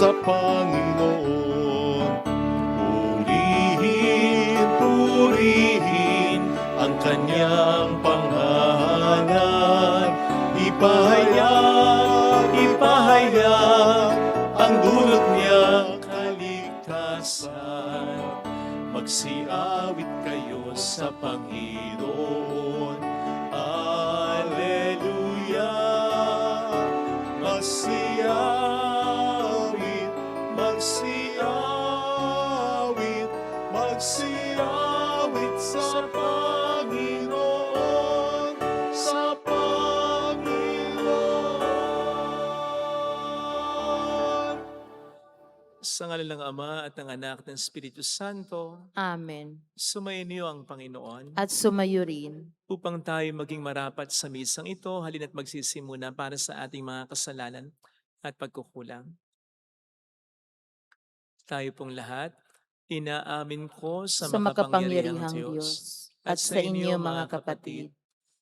sa Panginoon. Purihin, purihin ang kanyang pangalan. Ipahayag, ipahayag ang dulot niyang kaligtasan. Magsiawit kayo sa Panginoon. Alleluia. Magsiawit, magsiawit, magsiawit sa Panginoon, sa Panginoon. Sa ngalan ng Ama at ng Anak at ng Espiritu Santo, Amen. sumayin ang Panginoon. At sumayo rin. Upang tayo maging marapat sa misang ito, halina't magsisimuna para sa ating mga kasalanan at pagkukulang. Tayo pong lahat, inaamin ko sa makapangyarihang Diyos at sa inyo mga kapatid,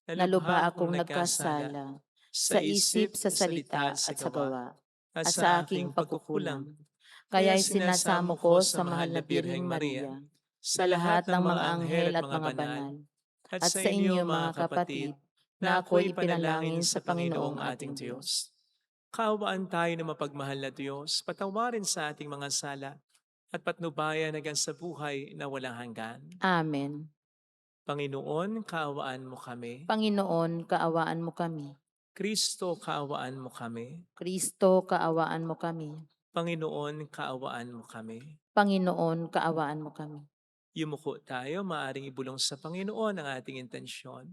na lubha akong nagkasala sa isip, sa salita at sa gawa, at sa aking pagkukulang. Kaya'y sinasamo ko sa mahal na Birheng Maria, sa lahat ng mga anghel at mga banal, at sa inyo mga kapatid, na ako'y pinalangin sa Panginoong ating Diyos. Kaawaan tayo na mapagmahal na Diyos, patawarin sa ating mga sala, at patnubayan hanggang sa buhay na walang hanggan. Amen. Panginoon, kaawaan mo kami. Panginoon, kaawaan mo kami. Kristo, kaawaan mo kami. Kristo, kaawaan mo kami. Panginoon, kaawaan mo kami. Panginoon, kaawaan mo kami. Yumuko tayo, maaring ibulong sa Panginoon ang ating intensyon.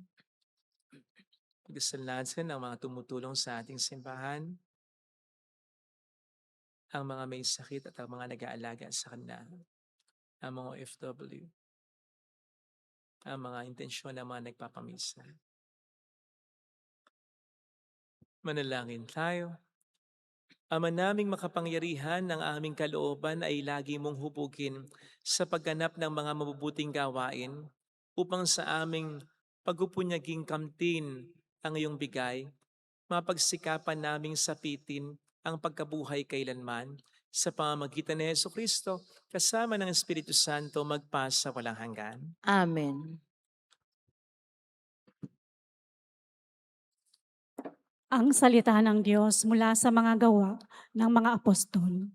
Pagdasal natin ang mga tumutulong sa ating simbahan, ang mga may sakit at ang mga nag-aalaga sa kanila, ang mga OFW, ang mga intensyon ng mga nagpapamisa. Manalangin tayo. Ama naming makapangyarihan, ng aming kalooban ay lagi mong hubugin sa pagganap ng mga mabubuting gawain upang sa aming pagpupunyaging kamtin ang iyong bigay, mapagsikapan naming sapitin ang pagkabuhay kailanman sa pamamagitan ni Jesucristo kasama ng Espiritu Santo magpasa walang hanggan. Amen. Ang salita ng Diyos mula sa mga gawa ng mga apostol.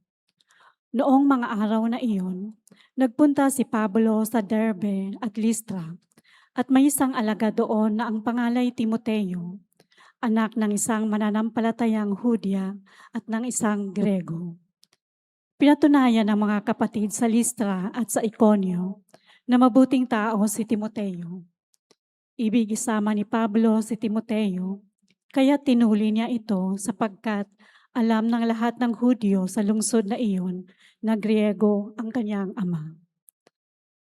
Noong mga araw na iyon, nagpunta si Pablo sa Derbe at Listra, at may isang alagad doon na ang pangalay Timoteo, anak ng isang mananampalatayang Hudya at ng isang Grego. Pinatunayan ng mga kapatid sa Listra at sa Iconio na mabuting tao si Timoteo. Ibig isama ni Pablo si Timoteo, kaya tinuli niya ito sapagkat alam ng lahat ng Hudyo sa lungsod na iyon na Griego ang kanyang ama.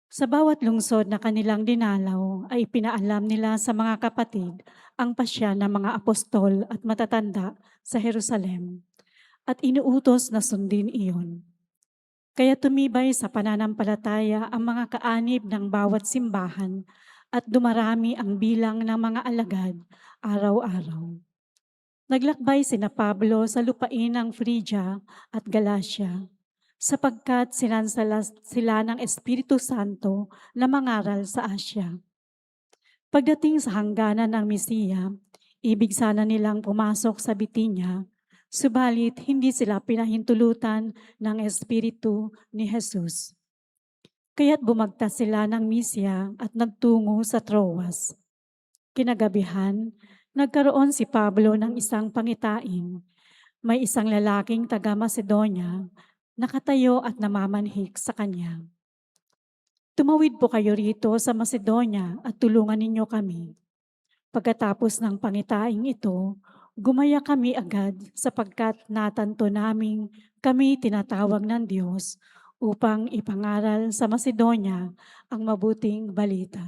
Sa bawat lungsod na kanilang dinalaw ay pinaalam nila sa mga kapatid ang pasya ng mga apostol at matatanda sa Jerusalem at inuutos na sundin iyon. Kaya tumibay sa pananampalataya ang mga kaanib ng bawat simbahan at dumarami ang bilang ng mga alagad araw-araw. Naglakbay sina Pablo sa lupain ng Phrygia at Galatia, sapagkat sinansala sila ng Espiritu Santo na mangaral sa Asya. Pagdating sa hangganan ng Misiya, ibig sana nilang pumasok sa Bitinya, subalit hindi sila pinahintulutan ng Espiritu ni Jesus. Kaya't bumagtas sila ng Misia at nagtungo sa Troas. Kinagabihan, nagkaroon si Pablo ng isang pangitain. May isang lalaking taga Macedonia, nakatayo at namamanhik sa kanya. Tumawid po kayo rito sa Macedonia at tulungan ninyo kami. Pagkatapos ng pangitaing ito, gumaya kami agad sapagkat natanto naming kami tinatawag ng Diyos upang ipangaral sa Macedonia ang mabuting balita.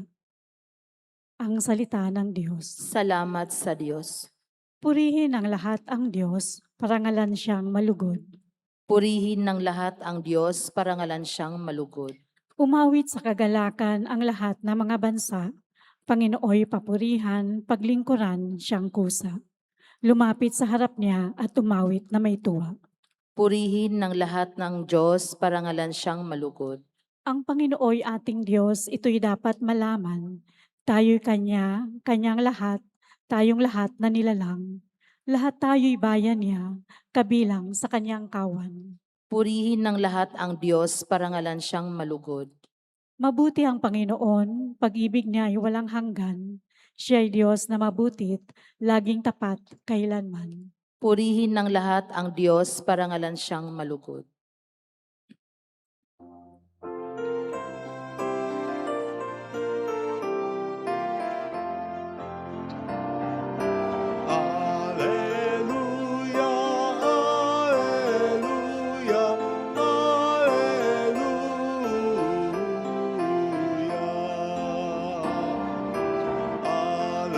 Ang salita ng Diyos. Salamat sa Diyos. Purihin ng lahat ang Diyos, parangalan siyang malugod. Purihin ng lahat ang Diyos, parangalan siyang malugod. Umawit sa kagalakan ang lahat ng mga bansa, Panginooy papurihan, paglingkuran siyang kusa. Lumapit sa harap niya at umawit na may tuwa. Purihin ng lahat ng Diyos, parangalan siyang malugod. Ang Panginooy ating Diyos, ito'y dapat malaman. Tayo'y Kanya, Kanyang lahat, tayong lahat na nilalang. Lahat tayo'y bayan niya, kabilang sa Kanyang kawan. Purihin ng lahat ang Diyos, parangalan siyang malugod. Mabuti ang Panginoon, pag-ibig niya ay walang hanggan. Siya ay Diyos na mabutit, laging tapat, kailanman. Purihin ng lahat ang Diyos, parangalan siyang malugod. Alleluia, alleluia, alleluia.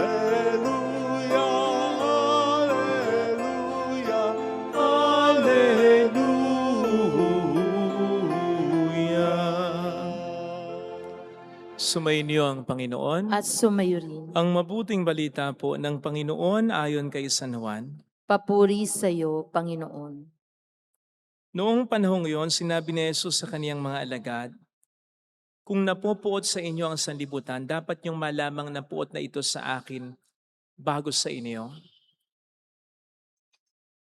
Alleluia, alleluia, alleluia. Sumainyo ang Panginoon. At sumayo rin. Ang mabuting balita po ng Panginoon ayon kay San Juan. Papuri sa iyo, Panginoon. Noong panahong iyon, sinabi ni Jesus sa kaniyang mga alagad, "Kung napupuot sa inyo ang sanlibutan, dapat niyong malamang napuot na ito sa akin bago sa inyo.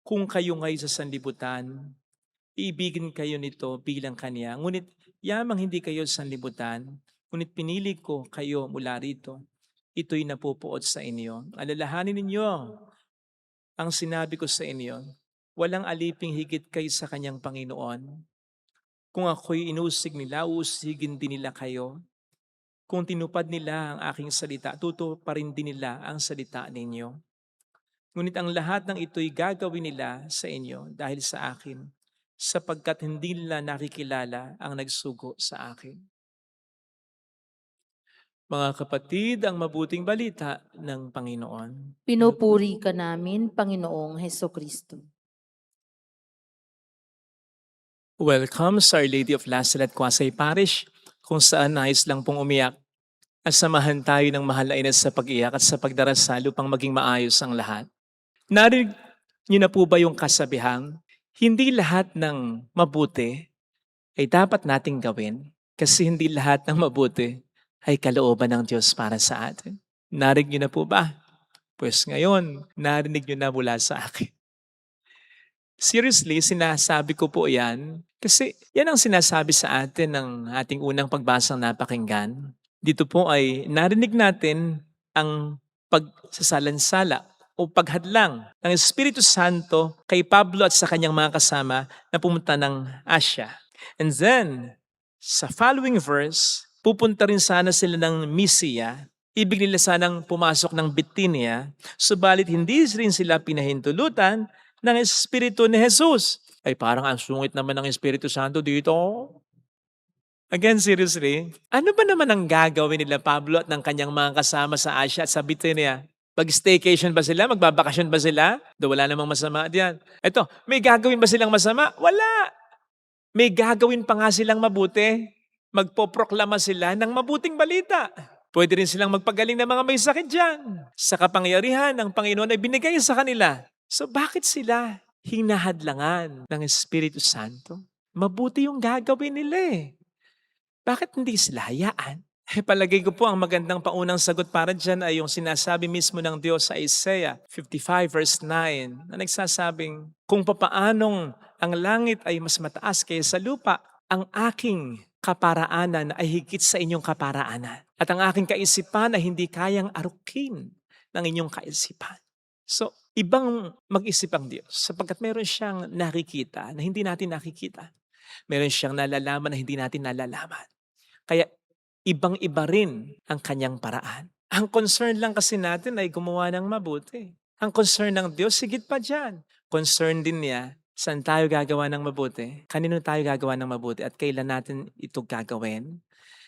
Kung kayo ngay sa sanlibutan, iibigin kayo nito bilang kaniya. Ngunit yamang hindi kayo sa sanlibutan, ngunit pinili ko kayo mula rito. Ito'y napupuot sa inyo. Alalahanin ninyo ang sinabi ko sa inyo. Walang aliping higit kay sa kanyang Panginoon. Kung ako'y inusig nila, usigin din nila kayo. Kung tinupad nila ang aking salita, tutuparin din nila ang salita ninyo. Ngunit ang lahat ng ito'y gagawin nila sa inyo dahil sa akin, sapagkat hindi nila nakikilala ang nagsugo sa akin." Mga kapatid, ang mabuting balita ng Panginoon. Pinupuri ka namin, Panginoong Hesukristo. Welcome sa Our Lady of Lazaret Quasay Parish, kung saan nais lang pong umiyak at samahan tayo ng mahal na Ina sa pag-iyak at sa pagdarasal upang maging maayos ang lahat. Narinig niyo na po ba yung kasabihang, hindi lahat ng mabuti ay dapat nating gawin kasi hindi lahat ng mabuti ay kalooban ng Diyos para sa atin? Narinig niyo na po ba? Pues ngayon, narinig niyo na mula sa akin. Seriously, sinasabi ko po yan kasi yan ang sinasabi sa atin ng ating unang pagbasang napakinggan. Dito po ay narinig natin ang pagsasalansala o paghadlang ng Espiritu Santo kay Pablo at sa kanyang mga kasama na pumunta ng Asya. And then, sa following verse, pupunta rin sana sila ng Mysia. Ibig nila sanang pumasok ng Bithynia, subalit hindi rin sila pinahintulutan ng Espiritu ni Jesus. Ay parang ang sungit naman ng Espiritu Santo dito. Again, seriously, ano ba naman ang gagawin nila Pablo at ng kanyang mga kasama sa Asya at sa Bithynia? Pag-staycation ba sila? Magbabakasyon ba sila? Wala namang masama diyan. Eto, may gagawin ba silang masama? Wala. May gagawin pa nga silang mabuti. Magpoproklama sila ng mabuting balita. Pwede rin silang magpagaling ng mga may sakit dyan. Sa kapangyarihan ng Panginoon ay binigay sa kanila. So bakit sila hinahadlangan ng Espiritu Santo? Mabuti yung gagawin nila eh. Bakit hindi sila hayaan? Palagay ko po ang magandang paunang sagot para dyan ay yung sinasabi mismo ng Diyos sa Isaiah 55 verse 9 na nagsasabing, "Kung papaanong ang langit ay mas mataas kaysa lupa, ang aking kaparaanan ay higit sa inyong kaparaanan. At ang aking kaisipan ay hindi kayang arukin ng inyong kaisipan." So, ibang mag-isip ang Diyos sapagkat meron siyang nakikita na hindi natin nakikita. Meron siyang nalalaman na hindi natin nalalaman. Kaya ibang-iba rin ang kanyang paraan. Ang concern lang kasi natin ay gumawa ng mabuti. Ang concern ng Diyos, sigit pa dyan. Concern din niya, saan tayo gagawa ng mabuti? Kanino tayo gagawa ng mabuti? At kailan natin ito gagawin?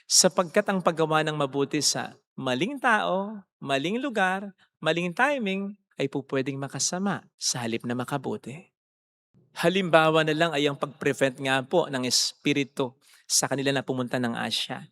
Sapagkat ang paggawa ng mabuti sa maling tao, maling lugar, maling timing, ay po pwedeng makasama sa halip na makabuti. Halimbawa na lang ay ang pag-prevent nga po ng espiritu sa kanila na pumunta ng Asya.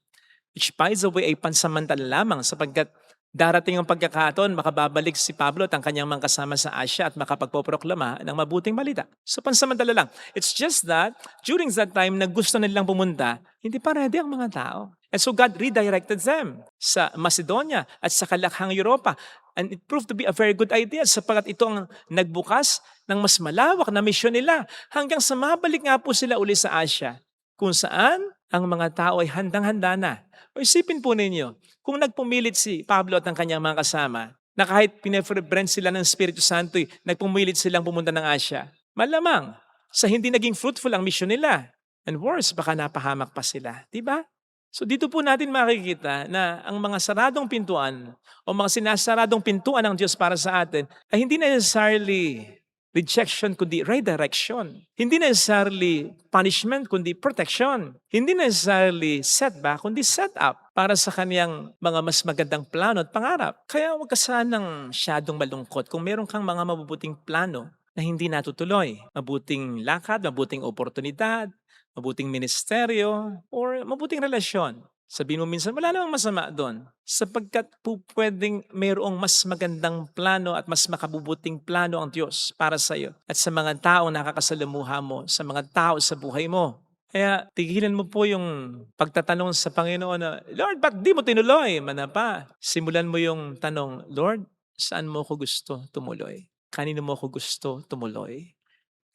Which by the way ay pansamantala lamang sapagkat Darating ang pagkakataon, makababalik si Pablo at ang kanyang mga kasama sa Asia at makapagpoproklama ng mabuting balita. So pansamantala lang. It's just that, during that time na gusto nilang pumunta, hindi pa ready ang mga tao. And so God redirected them sa Macedonia at sa kalakhang Europa. And it proved to be a very good idea sapagkat ito ang nagbukas ng mas malawak na misyon nila hanggang sa mabalik nga po sila uli sa Asia kung saan ang mga tao ay handang-handa na. O isipin po ninyo, kung nagpumilit si Pablo at ang kanyang mga kasama, na kahit pineferbrand sila ng Espiritu Santo, nagpumilit silang pumunta ng Asia, malamang sa hindi naging fruitful ang mission nila. And worse, baka napahamak pa sila. Diba? So dito po natin makikita na ang mga saradong pintuan o mga sinasaradong pintuan ng Diyos para sa atin ay hindi necessarily rejection kundi redirection. Hindi necessarily punishment kundi protection. Hindi necessarily setback kundi setup para sa kaniyang mga mas magandang plano at pangarap. Kaya huwag ka sanang masyadong malungkot kung meron kang mga mabubuting plano na hindi natutuloy. Mabuting lakad, mabuting oportunidad, mabuting ministeryo, or mabuting relasyon. Sabihin mo minsan, wala namang masama doon. Sapagkat po pwedeng mayroong mas magandang plano at mas makabubuting plano ang Diyos para sa iyo at sa mga taong nakakasalamuha mo, sa mga tao sa buhay mo. Kaya tigilan mo po yung pagtatanong sa Panginoon na, Lord, ba't di mo tinuloy? Manapa, simulan mo yung tanong, Lord, saan mo ko gusto tumuloy? Kanino mo ko gusto tumuloy?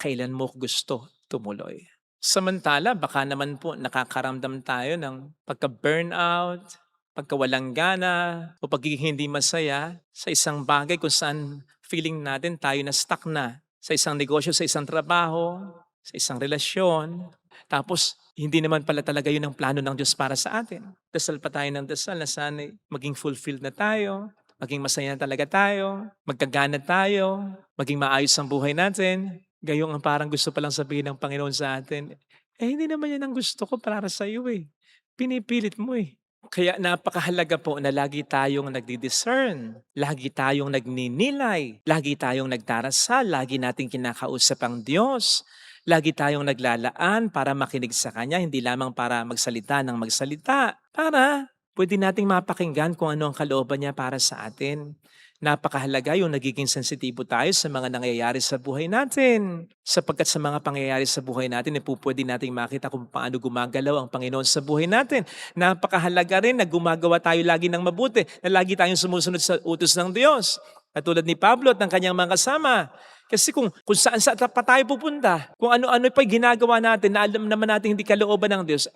Kailan mo ko gusto tumuloy? Samantala, baka naman po nakakaramdam tayo ng pagka-burnout, pagkawalang gana, o pagiging hindi masaya sa isang bagay kung saan feeling natin tayo na stuck na sa isang negosyo, sa isang trabaho, sa isang relasyon. Tapos, hindi naman pala talaga yun ang plano ng Diyos para sa atin. Dasal pa tayo ng dasal na sana maging fulfilled na tayo, maging masaya na talaga tayo, magkagana tayo, maging maayos ang buhay natin. Gayong ang parang gusto palang sabihin ng Panginoon sa atin, hindi naman yan ang gusto ko para sa iyo eh. Pinipilit mo eh. Kaya napakahalaga po na lagi tayong nagdi-discern, lagi tayong nagninilay, lagi tayong nagdarasal, lagi nating kinakausap ang Diyos, lagi tayong naglalaan para makinig sa Kanya, hindi lamang para magsalita ng magsalita, para pwede nating mapakinggan kung ano ang kalooban niya para sa atin. Napakahalaga yung nagiging sensitibo tayo sa mga nangyayari sa buhay natin. Sapagkat sa mga pangyayari sa buhay natin, pwede nating makita kung paano gumagalaw ang Panginoon sa buhay natin. Napakahalaga rin na gumagawa tayo lagi ng mabuti, na lagi tayong sumusunod sa utos ng Diyos. Katulad ni Pablo at ng kanyang mga kasama. Kasi kung saan pa tayo pupunta, kung ano-ano pa'y ginagawa natin na alam naman natin hindi kalooban ng Diyos,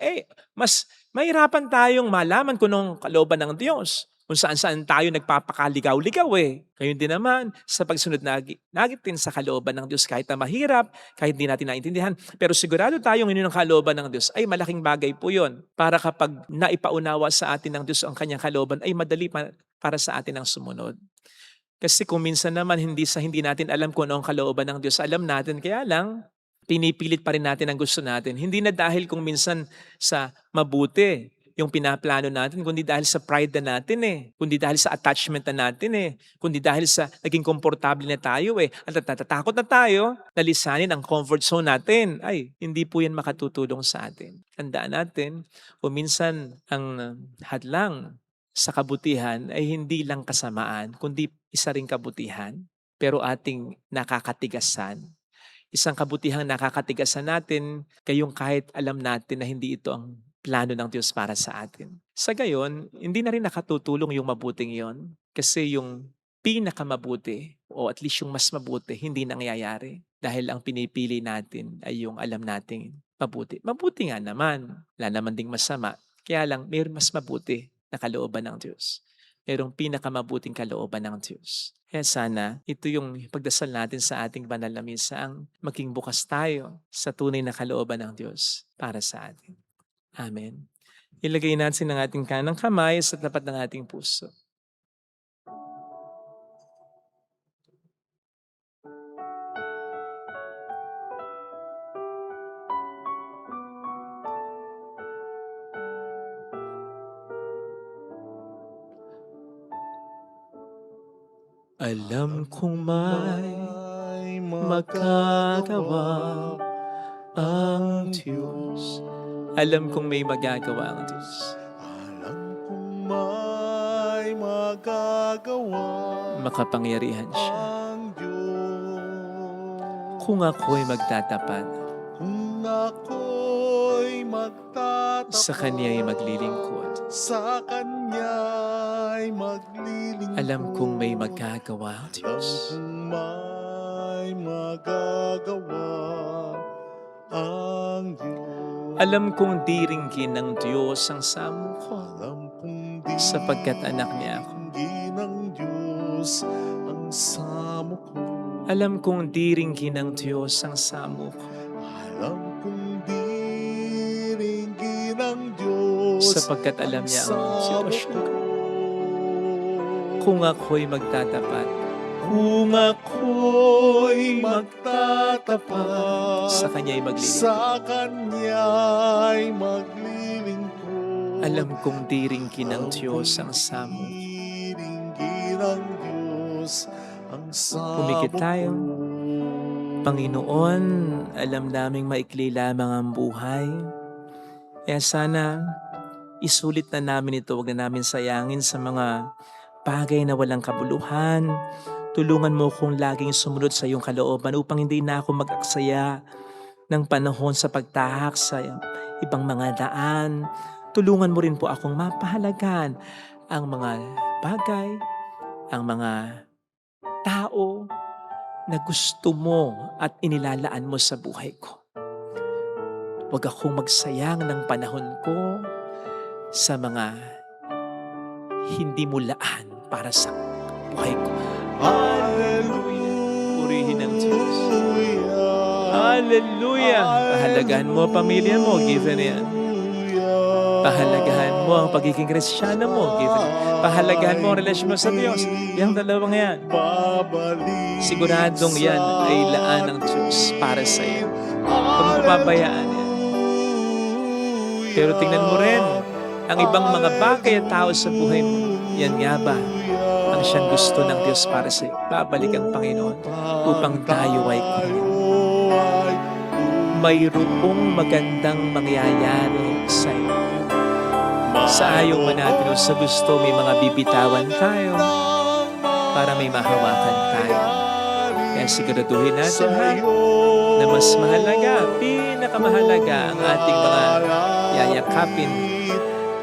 mas mahirapan tayong malaman kung anong kalooban ng Diyos. Kung saan-saan tayo nagpapakaligaw-ligaw eh. Ngayon din naman, sa pagsunod natin sa kalooban ng Diyos kahit na mahirap, kahit hindi natin naintindihan. Pero sigurado tayong yun ang kalooban ng Diyos, ay malaking bagay po yun. Para kapag naipaunawa sa atin ng Diyos ang kanyang kalooban, ay madali para sa atin ang sumunod. Kasi kung minsan naman hindi natin alam kung ano ang kalooban ng Diyos, alam natin, kaya lang, pinipilit pa rin natin ang gusto natin. Hindi na dahil kung minsan sa mabuti yung pinaplano natin, kundi dahil sa pride na natin kundi dahil sa attachment na natin kundi dahil sa naging komportable na tayo at natatakot na tayo na lisanin ang comfort zone natin. Ay, hindi po yan makatutulong sa atin. Tandaan natin, kung minsan ang hadlang sa kabutihan ay hindi lang kasamaan, kundi isa ring kabutihan, pero ating nakakatigasan. Isang kabutihang nakakatigasan natin, kayong kahit alam natin na hindi ito ang plano ng Diyos para sa atin. Sa gayon, hindi na rin nakatutulong yung mabuting yon. Kasi yung pinakamabuti, o at least yung mas mabuti, hindi nangyayari. Dahil ang pinipili natin ay yung alam nating mabuti. Mabuti nga naman. Wala naman ding masama. Kaya lang, mayroon mas mabuti na kalooban ng Diyos. Mayroong pinakamabuting kalooban ng Diyos. Kaya sana, ito yung pagdasal natin sa ating banal na misa, ang maging bukas tayo sa tunay na kalooban ng Diyos para sa atin. Amen. Ilagay natin ang ating kanang kamay sa tapat ng ating puso. Alam kong may magagawa ang Diyos. Alam kong may magagawa ang Diyos. Alam kong may magagawa Makapangyarihan siya. ang Diyos. Kung ako'y magtatapat, Kung ako'y magtatapat sa Kanya'y maglilingkod. sa Kanya'y maglilingkod. Alam kong may magagawa ang Alam Diyos. kong may magagawa ang Diyos. Alam kong diringgin ng Diyos ang samo ko, Alam kong di sapagkat anak niya ako. ng Diyos ang samo ko. Alam kong diringgin ng Diyos ang samo ko, Alam kong diringgin ng Diyos sapagkat alam niya ang samo sitwasyon ko. ko. Kung ako'y magtatapat, Kung ako'y magtatapat sa Kanya'y maglilingkod. sa Kanya'y maglilingkod. Alam kong diringgin ng Diyos ang samo. Diringgin ng Diyos ang samo Pumikit tayo. ko. Panginoon, alam naming maikli lamang ang buhay. Kaya sana isulit na namin ito, huwag na namin sayangin sa mga bagay na walang kabuluhan. Tulungan mo kong laging sumunod sa iyong kalooban upang hindi na ako mag-aksaya ng panahon sa pagtahak sa ibang mga daan. Tulungan mo rin po akong mapahalagan ang mga bagay, ang mga tao na gusto mo at inilalaan mo sa buhay ko. Huwag akong magsayang ng panahon ko sa mga hindi mo laan para sa buhay ko. Hallelujah! Purihin ang Diyos. Hallelujah! Pahalagahan mo ang pamilya mo, given yan. Pahalagahan mo ang pagiging Kristiyano mo, given yan. Pahalagahan mo ang relasyon mo sa Diyos. Yung dalawang yan. Siguradong yan ay laan ng Diyos para sa iyo. Huwag mo papabayaan yan. Pero tingnan mo rin ang ibang mga bagay at tao sa buhay mo. Yan nga ba ang siyang gusto ng Diyos para sa iyo? Babalik ang Panginoon upang tayo ay kunin. Mayroong magandang mangyayari sa iyo. Sa ayaw man natin o sa gusto, may mga bibitawan tayo para may mahawakan tayo. Kaya siguraduhin natin na mas mahalaga, pinakamahalaga ang ating mga yayakapin,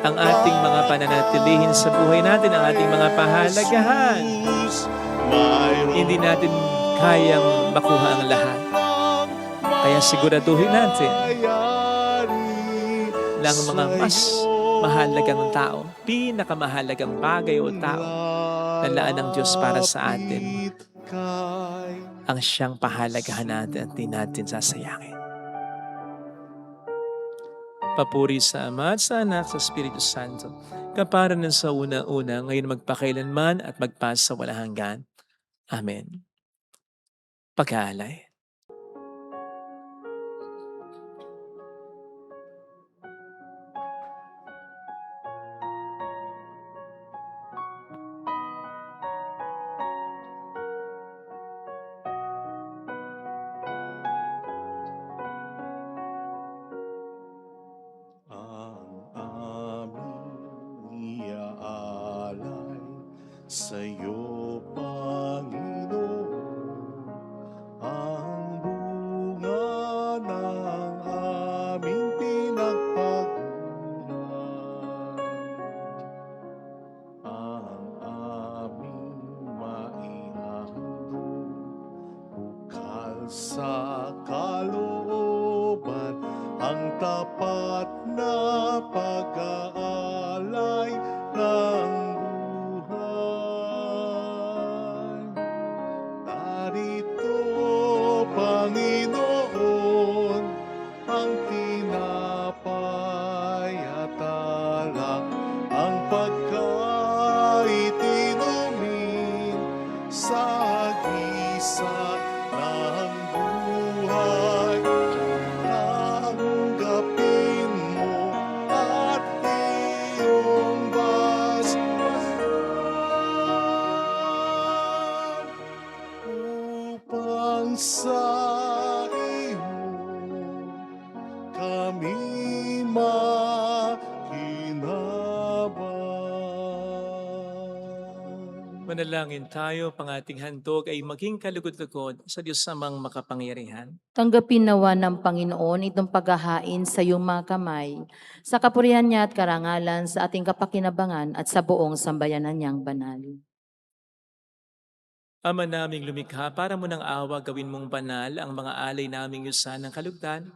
ang ating mga pananatilihin sa buhay natin, ang ating mga pahalagahan. Hindi natin kayang makuha ang lahat. Kaya siguraduhin natin na ang mga mas mahalagang tao, pinakamahalagang bagay o tao na laan ng Diyos para sa atin, ang siyang pahalagahan natin at di natin sasayangin. Papuri sa Ama at sa Anak sa Espiritu Santo, kapara ng sa una-una, ngayon magpakailanman at magpasa sa walang hanggan. Amen. Pag-aalay. Sa'yo, Panginoon, ang bunga ng aming pinagpaguran, ang aming maihahandog, bukal sa kalooban, ang tapat na pag-aalay ng Panginoon, ang tinapay at alak, ang pagkain inumin sa gisat ng buhay. Tanggapin mo at iyong basbasan upang sa kami makinabang. Manalangin tayo, pang ating handog ay maging kalugod-lugod sa Diyos amang makapangyarihan. Tanggapin nawa ng Panginoon itong paghahain sa iyong mga kamay, sa kapurihan niya at karangalan sa ating kapakinabangan at sa buong sambayanan niyang banal. Ama naming lumikha, para mo ng awa gawin mong banal ang mga alay naming yusan ng kalugdan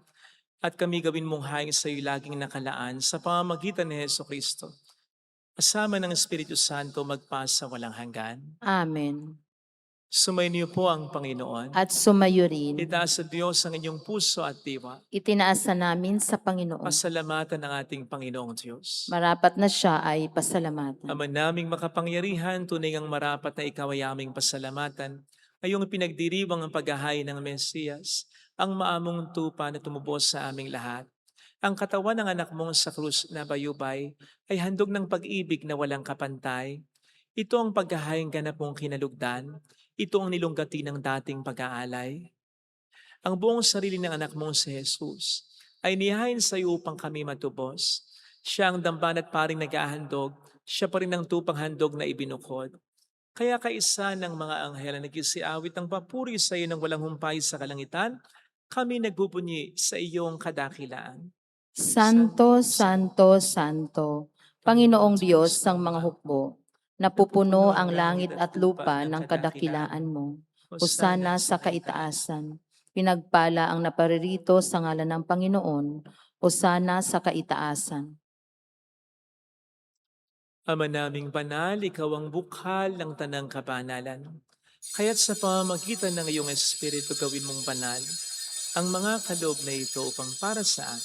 at kami gawin mong haing sa iyo laging nakalaan sa pamamagitan ni Heso Kristo. Kasama ng Espiritu Santo magpasa walang hanggan. Amen. Sumainyo po ang Panginoon. At sumayo rin, Itaas sa Diyos ang inyong puso at diwa. itinaasa namin sa Panginoon. Pasalamatan ng ating Panginoong Diyos. Marapat na siya ay pasalamatan. Ama naming makapangyarihan, tunay ang marapat na ikaw ay aming pasalamatan. Ngayong pinagdiriwang ang paghahain ng Mesiyas, ang maamong tupa na tumubos sa aming lahat. Ang katawan ng anak mong sa krus na bayubay ay handog ng pag-ibig na walang kapantay. Ito ang paghahaing ganap mong kinalugdan. Ito ang nilunggati ng dating pag-aalay. Ang buong sarili ng anak mong si Jesus ay nihain sa iyo upang kami matubos. Siya ang damban at paring nag-ahandog, siya pa rin ang tupang handog na ibinukod. Kaya kaisa ng mga anghel na nagsiawit ng papuri sa iyo ng walang humpay sa kalangitan, kami nagbubunyi sa iyong kadakilaan. Santo, Santo, Santo, Panginoong Diyos ng mga hukbo, napupuno ang langit at lupa ng kadakilaan mo. Hosana sa kaitaasan. Pinagpala ang naparirito sa ngalan ng Panginoon. Hosana sa kaitaasan. Ama naming banal, ikaw ang bukhal ng tanang kabanalan. Kaya't sa pamamagitan ng iyong Espiritu gawin mong banal ang mga kaloob na ito upang para saan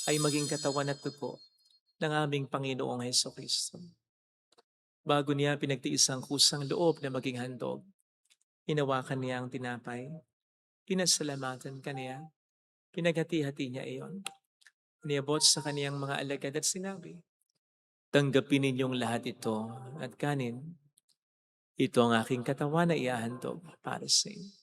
ay maging katawan at dugo ng aming Panginoong Heso Kristo. Bago niya pinagtiis ang kusang loob na maging handog, hinawakan niya ang tinapay, pinasalamatan kaniya, pinaghati-hati niya iyon, niabot sa kaniyang mga alagad at sinabi, tanggapin ninyong lahat ito at kanin. Ito ang aking katawan na iahandog para sa inyo.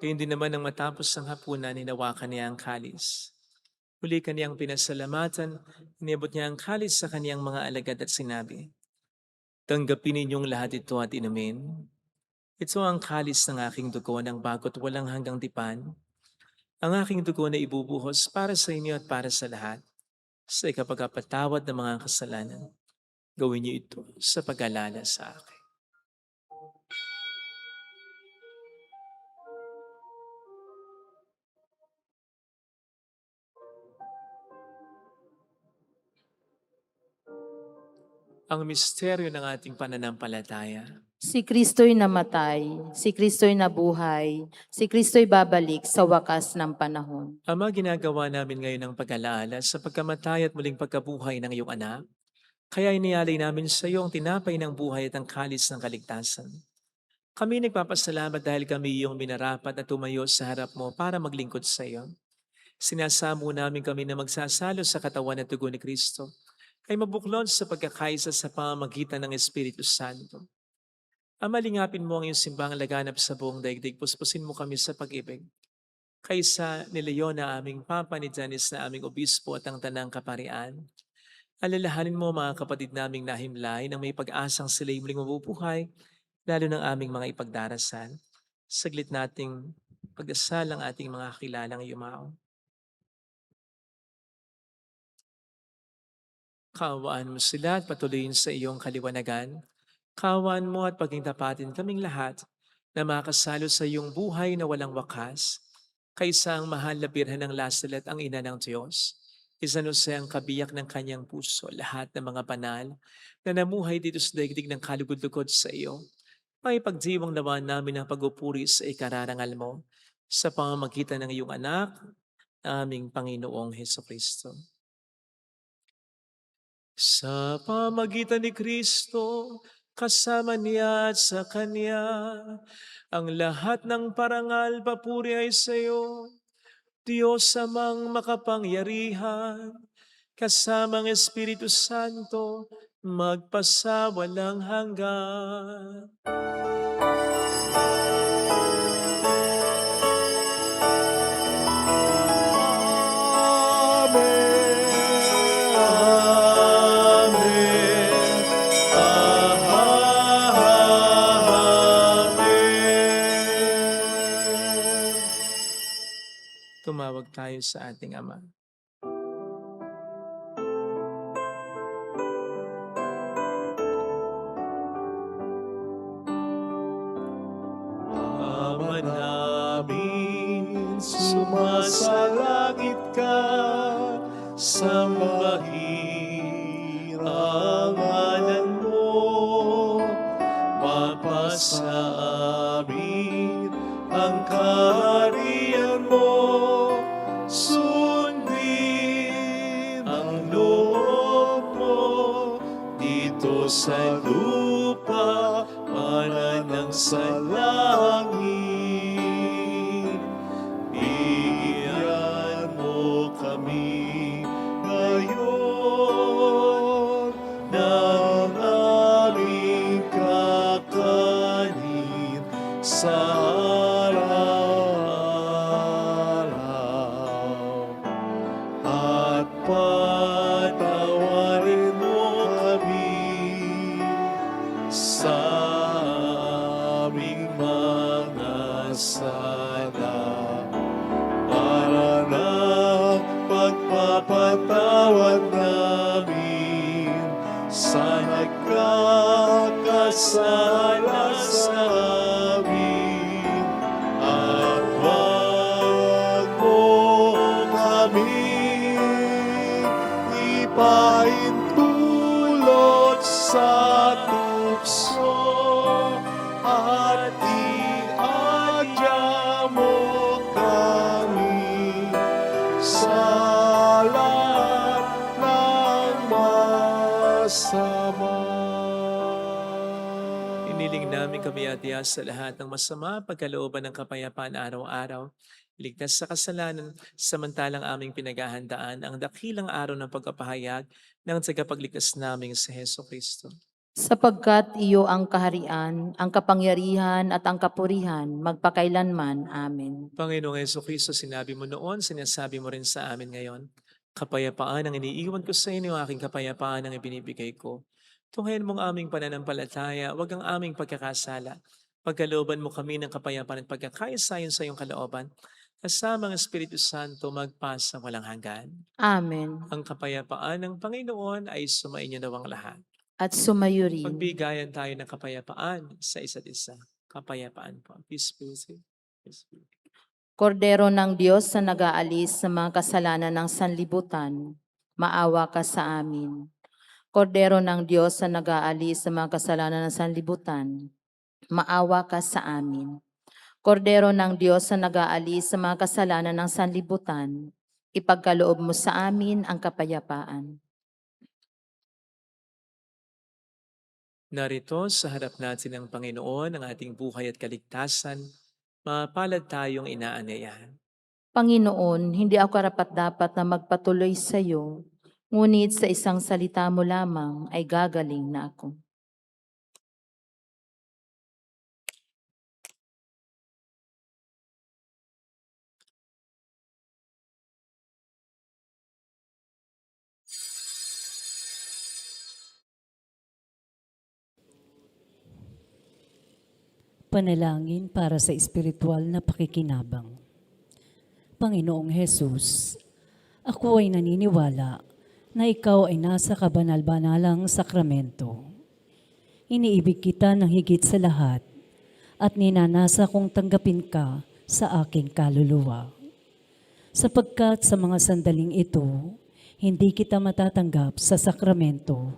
Kaya din naman nang matapos ang hapunan, hinawakan niya ang kalis. Muli kaniyang pinasalamatan, inibot niya ang kalis sa kaniyang mga alagad at sinabi, tanggapin ninyong lahat ito at inumin. Ito ang kalis ng aking dugo ng bago't walang hanggang tipan. Ang aking dugo na ibubuhos para sa inyo at para sa lahat. Sa ikapagpatawad ng mga kasalanan, gawin niyo ito sa pag-alala sa akin. Ang misteryo ng ating pananampalataya. Si Kristo'y namatay, si Kristo'y nabuhay, si Kristo'y babalik sa wakas ng panahon. Ama, ginagawa namin ngayon ang pag-alaala sa pagkamatay at muling pagkabuhay ng iyong anak. Kaya inialay namin sa iyo ang tinapay ng buhay at ang kalis ng kaligtasan. Kami nagpapasalamat dahil kami iyong minarapat at tumayo sa harap mo para maglingkod sa iyo. Sinasamo namin kami na magsasalo sa katawan at dugo ni Kristo ay mabuklod sa pagkakaisa sa pamamagitan ng Espiritu Santo. Ama, lingapin mo ang iyong simbang laganap sa buong daigdig. Puspusin mo kami sa pag-ibig. Kaysa ni Leon na aming Papa, ni Janice na aming Obispo at ang Tanang Kaparian. Alalahanin mo mga kapatid naming nahimlay nang may pag-asang sila'y muling mabubuhay, lalo ng aming mga ipagdarasal. Saglit nating pagdasal ang ating mga kakilalang yumao. Kaawaan mo sila at patuloyin sa iyong kaliwanagan. Kaawaan mo at paging tapatin kaming lahat na makasalo sa iyong buhay na walang wakas. Kaysa ang mahal na birhen ng Lasalet ang ina ng Diyos. Isanuse ang kabiyak ng kanyang puso, lahat ng mga banal na namuhay dito sa daigdig ng kalugod-lugod sa iyo. May pagdiwang naman namin ang pagupuri sa ikararangal mo sa pamamagitan ng iyong anak, aming Panginoong Heso Kristo. Sa pamamagitan ni Kristo, kasama niya at sa Kanya, ang lahat ng parangal papuri ay sa iyo, Diyos amang makapangyarihan, kasamang Espiritu Santo, magpasawalang hanggan. Amen. Amen. Tumawag tayo sa ating Ama. Ama namin, sumasalangit ka, sambahin ang ngalan mo, mapasa amin ang kaharian mo, sundin ang loob mo, dito sa lupa, para ng sa langit. Bigyan mo kami ngayon ng aming kakanin sa araw-araw. At patawarin mo kami sa aming mga sala, para ng pagpapatawad namin sa nagkakasala sa amin. At wag mo kami ipaintulot sa tukso, at iadya mo kami sa lahat ng masama. Iniling namin kami atiyas sa lahat ng masama, pagkalooban ng kapayapaan araw-araw, ligtas sa kasalanan, samantalang aming pinaghahandaan ang dakilang araw ng pagpapahayag ng tagapagligtas naming si Heso Kristo. Sapagkat iyo ang kaharian, ang kapangyarihan at ang kapurihan, magpakailanman. Amen. Panginoong Heso Kristo, sinabi mo noon, sinasabi mo rin sa amin ngayon, kapayapaan ang iniiwan ko sa inyo, aking kapayapaan ang ibinibigay ko. Tunghayan mong aming pananampalataya, wag ang aming pagkakasala. Pagkalooban mo kami ng kapayapaan at pagkakaisa sa iyong kalooban, kasama ang Espiritu Santo magpasa walang hanggan. Amen. Ang kapayapaan ng Panginoon ay sumainyo nawang lahat. At sumayo rin. Magbigayan tayo ng kapayapaan sa isa't isa. Kapayapaan po. Peace be with you. Peace be with you. Kordero ng Diyos na nag-aalis sa mga kasalanan ng sanlibutan, maawa ka sa amin. Kordero ng Diyos na nag-aalis sa mga kasalanan ng sanlibutan, maawa ka sa amin. Kordero ng Diyos na nag-aalis sa mga kasalanan ng sanlibutan, ipagkaloob mo sa amin ang kapayapaan. Narito sa harap natin ng Panginoon ang ating buhay at kaligtasan, mapalad tayong inaanyayahan. Panginoon, hindi ako karapat-dapat na magpatuloy sa iyo, ngunit sa isang salita mo lamang ay gagaling na ako. Panalangin para sa espiritual na pakikinabang. Panginoong Hesus, ako ay naniniwala na ikaw ay nasa kabanal-banalang sakramento. Iniibig kita ng higit sa lahat at ninanasa kong tanggapin ka sa aking kaluluwa. Sapagkat sa mga sandaling ito, hindi kita matatanggap sa sakramento.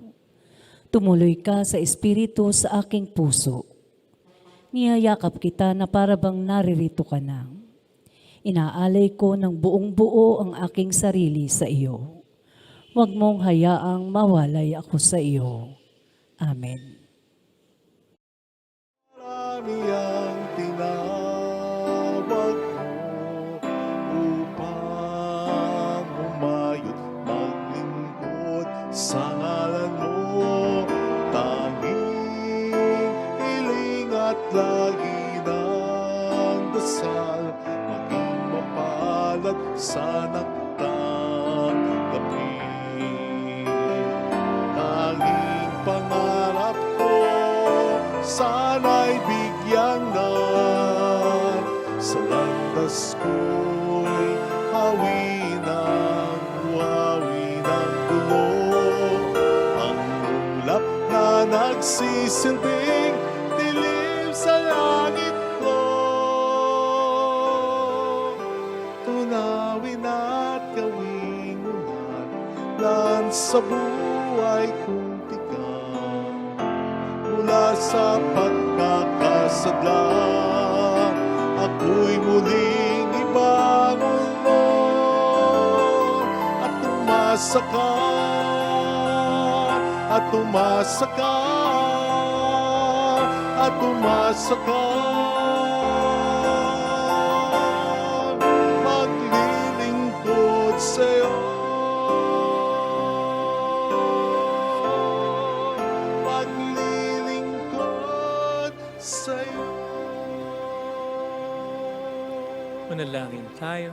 Tumuloy ka sa espiritu sa aking puso. Niyayakap kita na para bang naririto ka na. Inaalay ko ng buong buo ang aking sarili sa iyo. Huwag mong hayaang mawalay ako sa iyo. Amen. Marami ang tinawag mo upang umayot maglingkod sa ngalan mo. sulat sa nagtanggapin. Tanging pangarap ko, sana'y bigyan na sa landas ko'y hawi ng gulo. Ang ulap na nagsisilbing dilim sa langit ko, tunawin at gawing ulan sa buhay kong tigang. Mula sa pagkakasadla, ako'y muling ibangon mo at tumasa ka, at tumasa ka, at tumasa ka. Maglilingkod sa'yo, maglilingkod sa'yo. Manalangin tayo.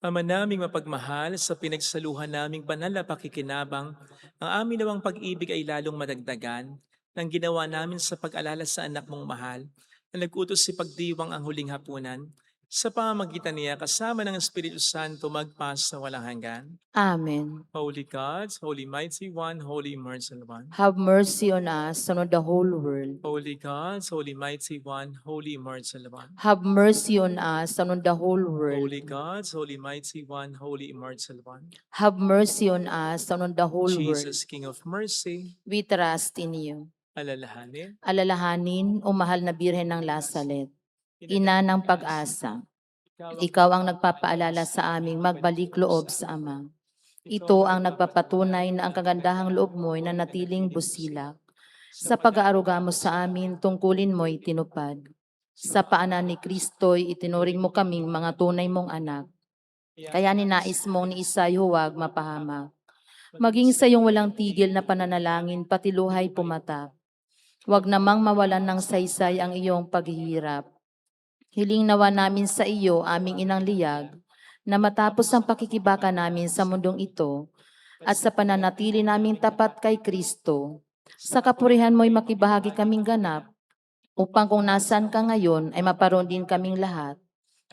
Ama naming mapagmahal, sa pinagsaluhan naming banal na pakikinabang, ang amin nawang pag-ibig ay lalong madagdagan ng ginawa namin sa pag-alala sa anak mong mahal na nag-utos si pagdiwang ang huling hapunan, sa pamamagitan niya kasama ng Espiritu Santo magpas sa walang hanggan. Amen. Holy God, Holy Mighty One, Holy Merciful One. Have mercy on us and on the whole world. Holy God, Holy Mighty One, Holy Merciful One. Have mercy on us and on the whole world. Holy God, Holy Mighty One, Holy Immortal One. Have mercy on us and on the whole world. Jesus, King of Mercy, We trust in you. alalahanin, Alalahanin, o mahal na Birhen ng Lasalet, Ina ng pag-asa, ikaw ikaw ang nagpapaalala sa aming magbalik loob sa Ama. Ito ang nagpapatunay na ang kagandahang loob mo'y nanatiling busilak. Sa pag-aaruga mo sa amin, tungkulin mo'y tinupad. Sa paanan ni Kristo'y itinuring mo kaming mga tunay mong anak. Kaya ninais mong ni Isay huwag mapahamak. Maging sa iyong walang tigil na pananalangin, pati luhay pumatak. Huwag namang mawalan ng saysay ang iyong paghihirap. Hiling nawa namin sa iyo, aming inang liyag, na matapos ang pakikibaka namin sa mundong ito, at sa pananatili naming tapat kay Kristo, sa kapurihan mo'y makibahagi kaming ganap, upang kung nasan ka ngayon ay maparoon din kaming lahat,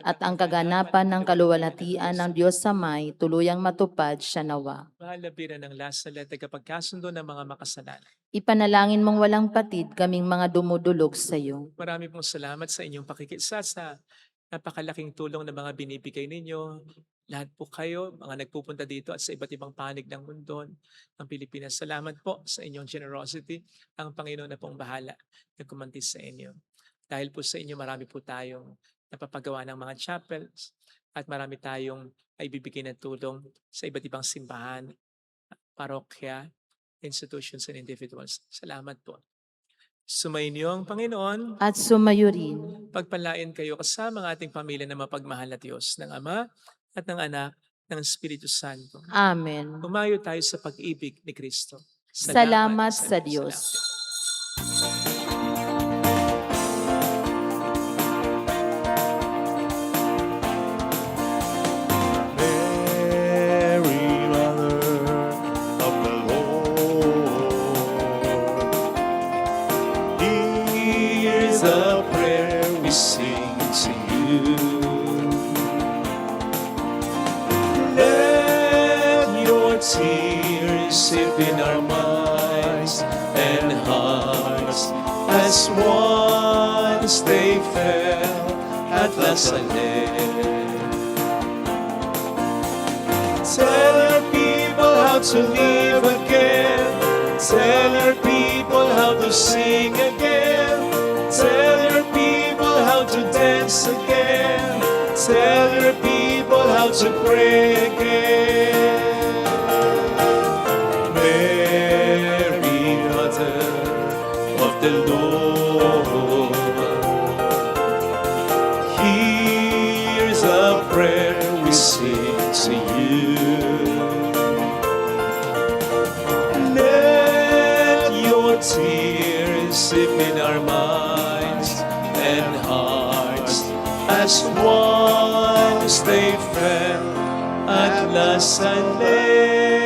at ang kaganapan ng kaluwalhatian ng Diyos sa may tuluyang matupad siya nawa. mahal na Birhen ng Lasalet, tagapagkasundo ng mga makasalanan. Ipanalangin mong walang patid kaming mga dumudulog sa iyo. Marami pong salamat sa inyong pakikisa sa napakalaking tulong na mga binibigay ninyo. Lahat po kayo, mga nagpupunta dito at sa iba't ibang panig ng mundo ng Pilipinas. Salamat po sa inyong generosity. Ang Panginoon na pong bahala na kumantis sa inyo. Dahil po sa inyo, marami po tayong napapagawa ng mga chapels at marami tayong ay bibigay na tulong sa iba't ibang simbahan, parokya, institutions and individuals. Salamat po. Sumainyo ang Panginoon. At sumayo rin. Pagpalain kayo kasama ng ating pamilya na mapagmahal na Diyos, ng Ama at ng Anak, ng Espiritu Santo. Amen. Umayo tayo sa pag-ibig ni Kristo. Salamat sa Diyos. Mary, Mother of the Lord, here's a prayer we sing to you. Let your tears sip in our minds and hearts as once they fell at Lasalle. Tell your people how to live again. Tell your people how to sing again. Tell your people how to dance again. Tell your people how to pray again. Mary, Mother of the Lord, here's a prayer we sing to you. Let your tears sip in our minds and hearts as once they fell at La Salette.